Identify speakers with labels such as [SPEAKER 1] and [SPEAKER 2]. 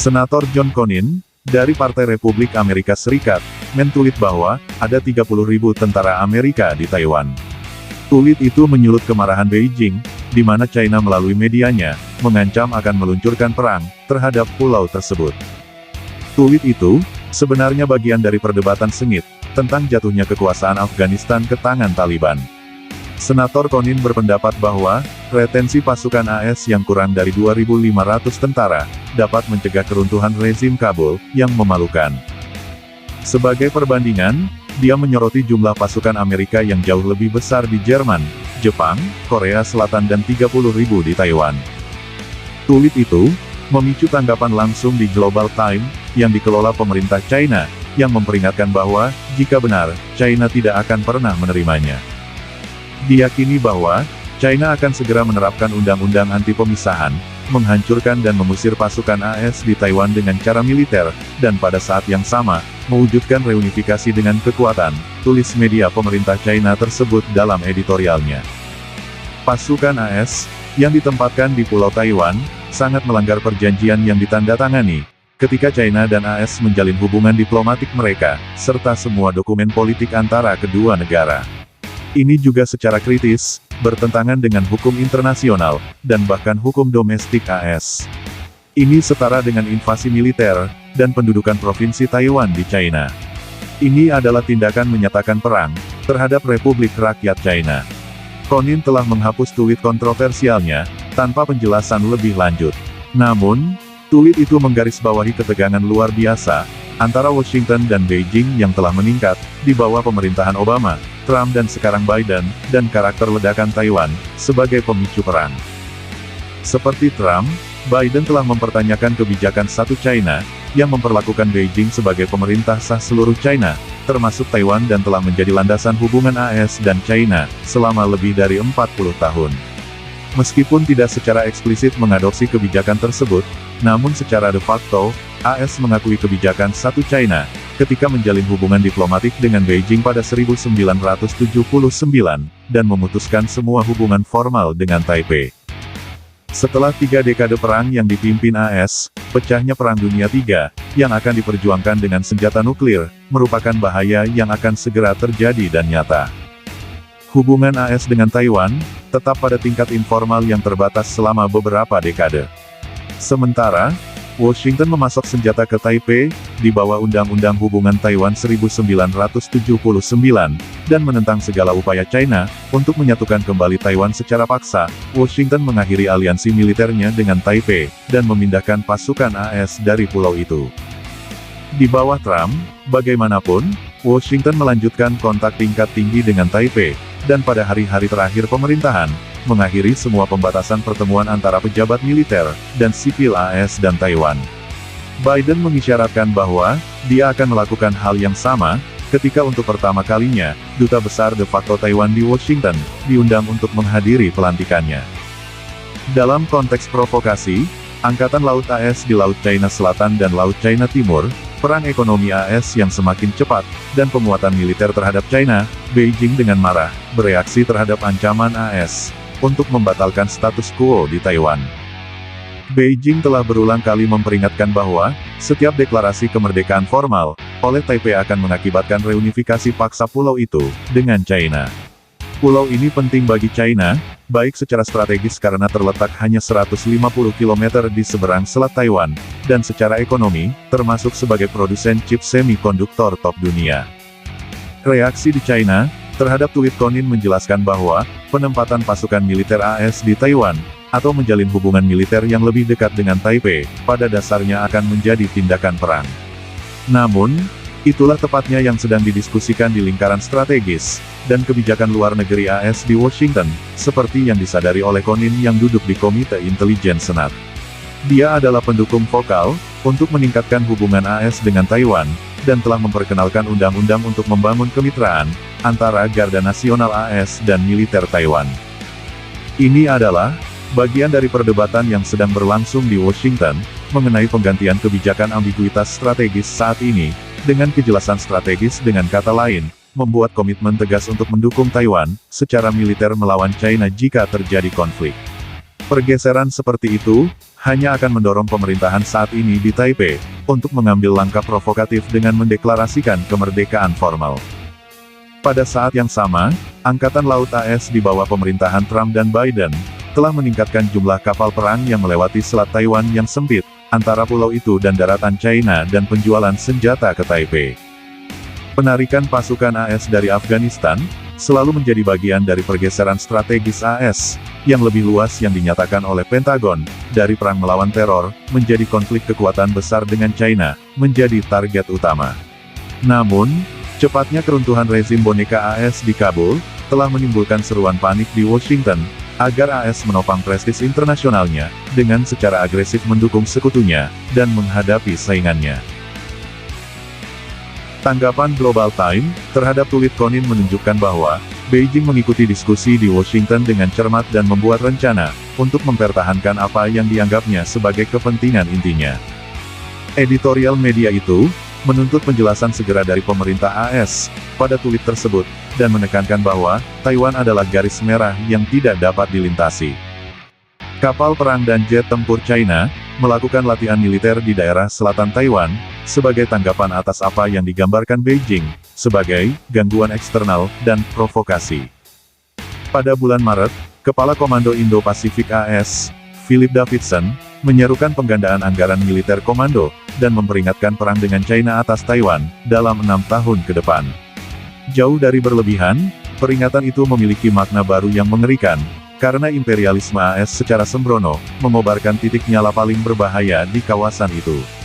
[SPEAKER 1] Senator John Cornyn, dari Partai Republik Amerika Serikat, men-tweet bahwa, ada 30.000 tentara Amerika di Taiwan. Tweet itu menyulut kemarahan Beijing, di mana China melalui medianya, mengancam akan meluncurkan perang, terhadap pulau tersebut. Tweet itu, sebenarnya bagian dari perdebatan sengit, tentang jatuhnya kekuasaan Afghanistan ke tangan Taliban. Senator Cornyn berpendapat bahwa, retensi pasukan AS yang kurang dari 2.500 tentara, dapat mencegah keruntuhan rezim Kabul, yang memalukan. Sebagai perbandingan, dia menyoroti jumlah pasukan Amerika yang jauh lebih besar di Jerman, Jepang, Korea Selatan dan 30.000 di Taiwan. Tweet itu, memicu tanggapan langsung di Global Times, yang dikelola pemerintah China, yang memperingatkan bahwa, jika benar, China tidak akan pernah menerimanya. Diyakini bahwa, China akan segera menerapkan undang-undang anti-pemisahan, menghancurkan dan mengusir pasukan AS di Taiwan dengan cara militer, dan pada saat yang sama, mewujudkan reunifikasi dengan kekuatan, tulis media pemerintah China tersebut dalam editorialnya. Pasukan AS, yang ditempatkan di Pulau Taiwan, sangat melanggar perjanjian yang ditandatangani, ketika China dan AS menjalin hubungan diplomatik mereka, serta semua dokumen politik antara kedua negara. Ini juga secara kritis, bertentangan dengan hukum internasional, dan bahkan hukum domestik AS. Ini setara dengan invasi militer, dan pendudukan provinsi Taiwan di China. Ini adalah tindakan menyatakan perang, terhadap Republik Rakyat China. Cornyn telah menghapus tweet kontroversialnya, tanpa penjelasan lebih lanjut. Namun, tweet itu menggarisbawahi ketegangan luar biasa, antara Washington dan Beijing yang telah meningkat, di bawah pemerintahan Obama, Trump dan sekarang Biden, dan karakter ledakan Taiwan, sebagai pemicu perang. Seperti Trump, Biden telah mempertanyakan kebijakan satu China, yang memperlakukan Beijing sebagai pemerintah sah seluruh China, termasuk Taiwan dan telah menjadi landasan hubungan AS dan China, selama lebih dari 40 tahun. Meskipun tidak secara eksplisit mengadopsi kebijakan tersebut, namun secara de facto, AS mengakui kebijakan satu China, ketika menjalin hubungan diplomatik dengan Beijing pada 1979, dan memutuskan semua hubungan formal dengan Taipei. Setelah 3 dekade perang yang dipimpin AS, pecahnya Perang Dunia III, yang akan diperjuangkan dengan senjata nuklir, merupakan bahaya yang akan segera terjadi dan nyata. Hubungan AS dengan Taiwan, tetap pada tingkat informal yang terbatas selama beberapa dekade. Sementara, Washington memasok senjata ke Taipei, di bawah Undang-Undang Hubungan Taiwan 1979, dan menentang segala upaya China, untuk menyatukan kembali Taiwan secara paksa. Washington mengakhiri aliansi militernya dengan Taipei, dan memindahkan pasukan AS dari pulau itu. Di bawah Trump, bagaimanapun, Washington melanjutkan kontak tingkat tinggi dengan Taipei, dan pada hari-hari terakhir pemerintahan, mengakhiri semua pembatasan pertemuan antara pejabat militer, dan sipil AS dan Taiwan. Biden mengisyaratkan bahwa, dia akan melakukan hal yang sama, ketika untuk pertama kalinya, Duta Besar de facto Taiwan di Washington, diundang untuk menghadiri pelantikannya. Dalam konteks provokasi, Angkatan Laut AS di Laut China Selatan dan Laut China Timur, perang ekonomi AS yang semakin cepat, dan penguatan militer terhadap China, Beijing dengan marah, bereaksi terhadap ancaman AS, untuk membatalkan status quo di Taiwan. Beijing telah berulang kali memperingatkan bahwa, setiap deklarasi kemerdekaan formal, oleh Taipei akan mengakibatkan reunifikasi paksa pulau itu, dengan China. Pulau ini penting bagi China, baik secara strategis karena terletak hanya 150 km di seberang Selat Taiwan, dan secara ekonomi, termasuk sebagai produsen chip semikonduktor top dunia. Reaksi di China, terhadap tweet Cornyn menjelaskan bahwa, penempatan pasukan militer AS di Taiwan, atau menjalin hubungan militer yang lebih dekat dengan Taipei, pada dasarnya akan menjadi tindakan perang. Namun, itulah tepatnya yang sedang didiskusikan di lingkaran strategis, dan kebijakan luar negeri AS di Washington, seperti yang disadari oleh Cornyn yang duduk di Komite Intelijen Senat. Dia adalah pendukung vokal, untuk meningkatkan hubungan AS dengan Taiwan, dan telah memperkenalkan undang-undang untuk membangun kemitraan, antara Garda Nasional AS dan militer Taiwan. Ini adalah, bagian dari perdebatan yang sedang berlangsung di Washington, mengenai penggantian kebijakan ambiguitas strategis saat ini, dengan kejelasan strategis dengan kata lain, membuat komitmen tegas untuk mendukung Taiwan, secara militer melawan China jika terjadi konflik. Pergeseran seperti itu, hanya akan mendorong pemerintahan saat ini di Taipei, untuk mengambil langkah provokatif dengan mendeklarasikan kemerdekaan formal. Pada saat yang sama, Angkatan Laut AS di bawah pemerintahan Trump dan Biden, telah meningkatkan jumlah kapal perang yang melewati Selat Taiwan yang sempit, antara pulau itu dan daratan China dan penjualan senjata ke Taipei. Penarikan pasukan AS dari Afghanistan, selalu menjadi bagian dari pergeseran strategis AS, yang lebih luas yang dinyatakan oleh Pentagon, dari perang melawan teror, menjadi konflik kekuatan besar dengan China, menjadi target utama. Namun, cepatnya keruntuhan rezim boneka AS di Kabul, telah menimbulkan seruan panik di Washington, agar AS menopang prestis internasionalnya, dengan secara agresif mendukung sekutunya, dan menghadapi saingannya. Tanggapan Global Time terhadap tweet Konin menunjukkan bahwa Beijing mengikuti diskusi di Washington dengan cermat dan membuat rencana untuk mempertahankan apa yang dianggapnya sebagai kepentingan intinya. Editorial media itu menuntut penjelasan segera dari pemerintah AS pada tweet tersebut dan menekankan bahwa Taiwan adalah garis merah yang tidak dapat dilintasi. Kapal perang dan jet tempur China melakukan latihan militer di daerah selatan Taiwan sebagai tanggapan atas apa yang digambarkan Beijing sebagai gangguan eksternal dan provokasi. Pada bulan Maret, Kepala Komando Indo-Pasifik AS, Philip Davidson, menyerukan penggandaan anggaran militer komando dan memperingatkan perang dengan China atas Taiwan dalam 6 tahun ke depan. Jauh dari berlebihan, peringatan itu memiliki makna baru yang mengerikan, karena imperialisme AS secara sembrono mengobarkan titik nyala paling berbahaya di kawasan itu.